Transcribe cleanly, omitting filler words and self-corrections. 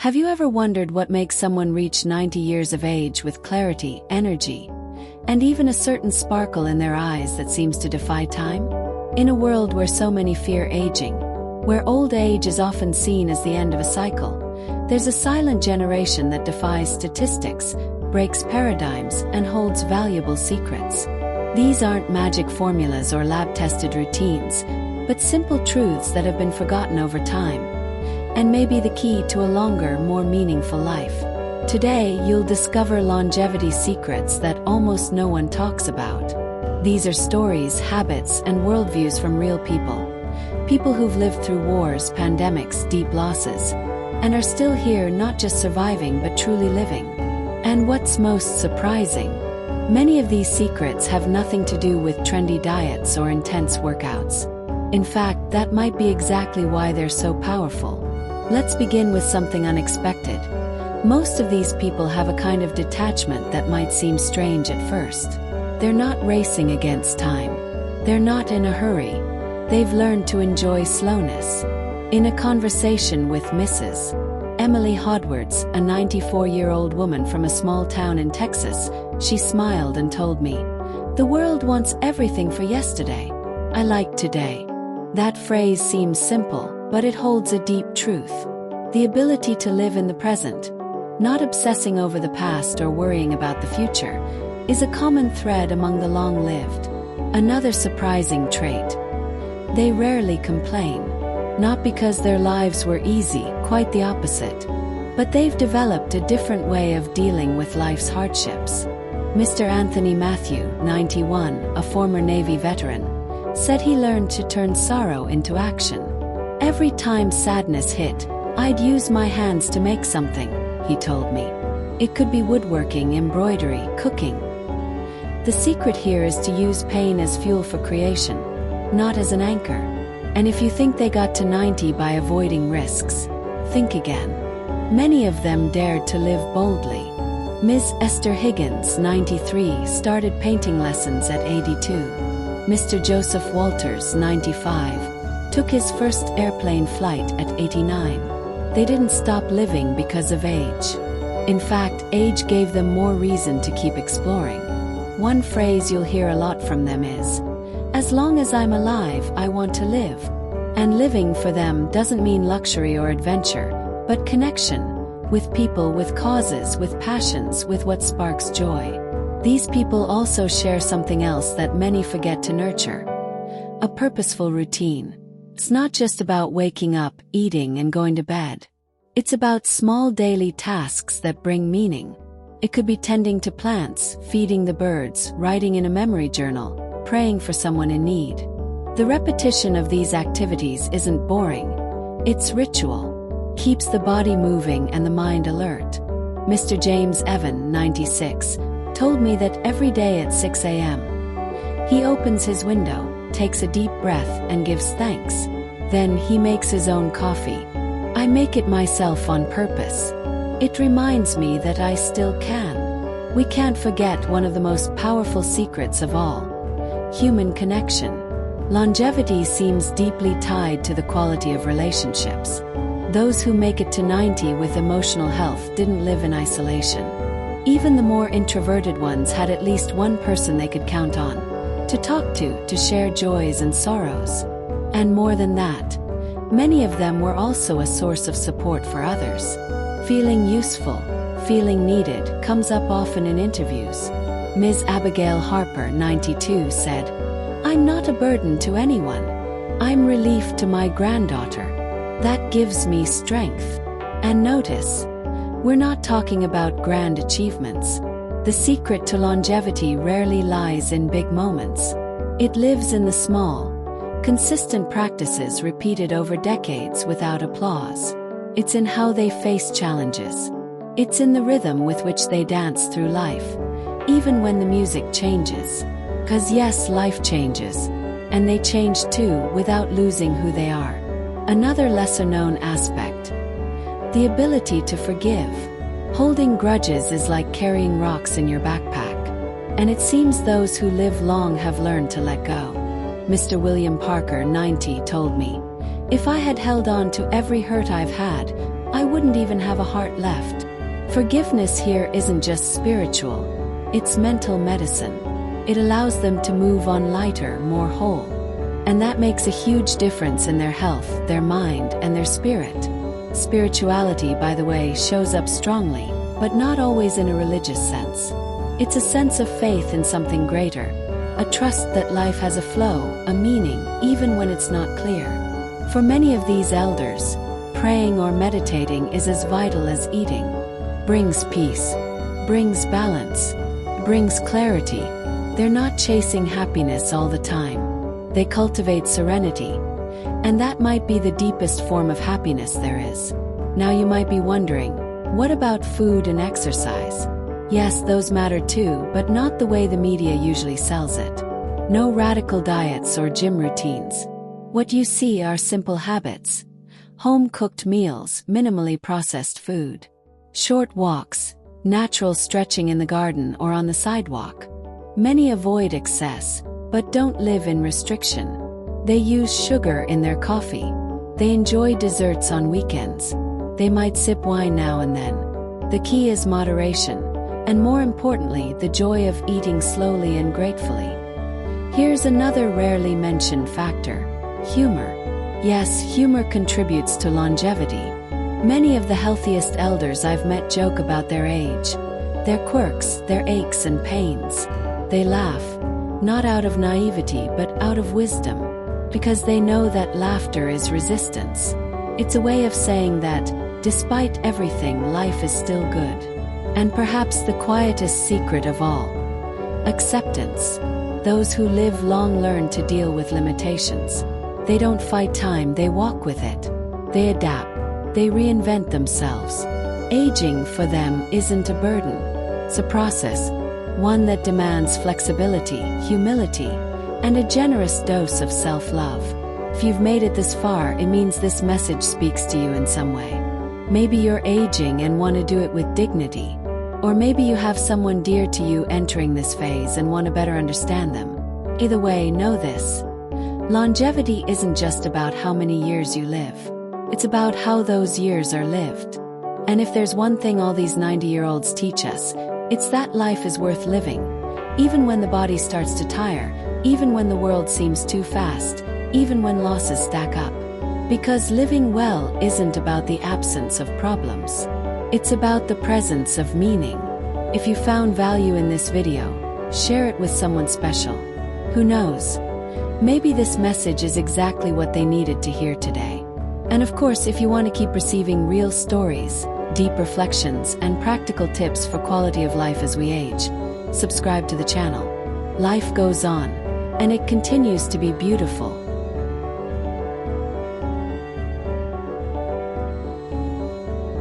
Have you ever wondered what makes someone reach 90 years of age with clarity, energy, and even a certain sparkle in their eyes that seems to defy time? In a world where so many fear aging, where old age is often seen as the end of a cycle, there's a silent generation that defies statistics, breaks paradigms, and holds valuable secrets. These aren't magic formulas or lab-tested routines, but simple truths that have been forgotten over time, and may be the key to a longer, more meaningful life. Today, you'll discover longevity secrets that almost no one talks about. These are stories, habits, and worldviews from real people. People who've lived through wars, pandemics, deep losses, and are still here not just surviving but truly living. And what's most surprising? Many of these secrets have nothing to do with trendy diets or intense workouts. In fact, that might be exactly why they're so powerful. Let's begin with something unexpected. Most of these people have a kind of detachment that might seem strange at first. They're not racing against time. They're not in a hurry. They've learned to enjoy slowness. In a conversation with Mrs. Emily Hodwards, a 94-year-old woman from a small town in Texas, she smiled and told me, "The world wants everything for yesterday. I like today." That phrase seems simple, but it holds a deep truth. The ability to live in the present, not obsessing over the past or worrying about the future, is a common thread among the long-lived. Another surprising trait: they rarely complain. Not because their lives were easy, quite the opposite. But they've developed a different way of dealing with life's hardships. Mr. Anthony Matthew, 91, a former Navy veteran, said he learned to turn sorrow into action. "Every time sadness hit, I'd use my hands to make something," he told me. It could be woodworking, embroidery, cooking. The secret here is to use pain as fuel for creation, not as an anchor. And if you think they got to 90 by avoiding risks, think again. Many of them dared to live boldly. Ms. Esther Higgins, 93, started painting lessons at 82. Mr. Joseph Walters, 95, took his first airplane flight at 89. They didn't stop living because of age. In fact, age gave them more reason to keep exploring. One phrase you'll hear a lot from them is, "As long as I'm alive, I want to live." And living for them doesn't mean luxury or adventure, but connection, with people, with causes, with passions, with what sparks joy. These people also share something else that many forget to nurture: a purposeful routine. It's not just about waking up, eating, and going to bed. It's about small daily tasks that bring meaning. It could be tending to plants, feeding the birds, writing in a memory journal, praying for someone in need. The repetition of these activities isn't boring. It's ritual. Keeps the body moving and the mind alert. Mr. James Evan, 96, told me that every day at 6 a.m., he opens his window, takes a deep breath, and gives thanks. Then he makes his own coffee. "I make it myself on purpose. It reminds me that I still can." We can't forget one of the most powerful secrets of all: human connection. Longevity seems deeply tied to the quality of relationships. Those who make it to 90 with emotional health didn't live in isolation. Even the more introverted ones had at least one person they could count on, to talk to share joys and sorrows. And more than that, many of them were also a source of support for others. Feeling useful, feeling needed, comes up often in interviews. Ms. Abigail Harper, 92, said, "I'm not a burden to anyone. I'm relief to my granddaughter. That gives me strength." And notice, we're not talking about grand achievements. The secret to longevity rarely lies in big moments. It lives in the small, consistent practices repeated over decades without applause. It's in how they face challenges. It's in the rhythm with which they dance through life, even when the music changes. 'Cause yes, life changes, and they change too without losing who they are. Another lesser-known aspect: the ability to forgive. Holding grudges is like carrying rocks in your backpack, and it seems those who live long have learned to let go. Mr. William Parker, 90, told me, "If I had held on to every hurt I've had, I wouldn't even have a heart left. Forgiveness here isn't just spiritual, it's mental medicine. It allows them to move on lighter, more whole. And that makes a huge difference in their health, their mind, and their spirit. Spirituality, by the way, shows up strongly, but not always in a religious sense. It's a sense of faith in something greater, a trust that life has a flow, a meaning, even when it's not clear. For many of these elders, praying or meditating is as vital as eating. Brings peace, brings balance, brings clarity. They're not chasing happiness all the time. They cultivate serenity, and that might be the deepest form of happiness there is. Now you might be wondering, what about food and exercise? Yes, those matter too, but not the way the media usually sells it. No radical diets or gym routines. What you see are simple habits. Home-cooked meals, minimally processed food. Short walks, natural stretching in the garden or on the sidewalk. Many avoid excess, but don't live in restriction. They use sugar in their coffee. They enjoy desserts on weekends. They might sip wine now and then. The key is moderation, and more importantly, the joy of eating slowly and gratefully. Here's another rarely mentioned factor: humor. Yes, humor contributes to longevity. Many of the healthiest elders I've met joke about their age, their quirks, their aches and pains. They laugh, not out of naivety but out of wisdom, because they know that laughter is resistance. It's a way of saying that, despite everything, life is still good. And perhaps the quietest secret of all: acceptance. Those who live long learn to deal with limitations. They don't fight time, they walk with it. They adapt. They reinvent themselves. Aging for them isn't a burden. It's a process, one that demands flexibility, humility, and a generous dose of self-love. If you've made it this far, it means this message speaks to you in some way. Maybe you're aging and want to do it with dignity. Or maybe you have someone dear to you entering this phase and want to better understand them. Either way, know this: longevity isn't just about how many years you live. It's about how those years are lived. And if there's one thing all these 90-year-olds teach us, it's that life is worth living. Even when the body starts to tire, even when the world seems too fast, even when losses stack up. Because living well isn't about the absence of problems. It's about the presence of meaning. If you found value in this video, share it with someone special. Who knows? Maybe this message is exactly what they needed to hear today. And of course, if you want to keep receiving real stories, deep reflections, and practical tips for quality of life as we age, subscribe to the channel. Life goes on, and it continues to be beautiful.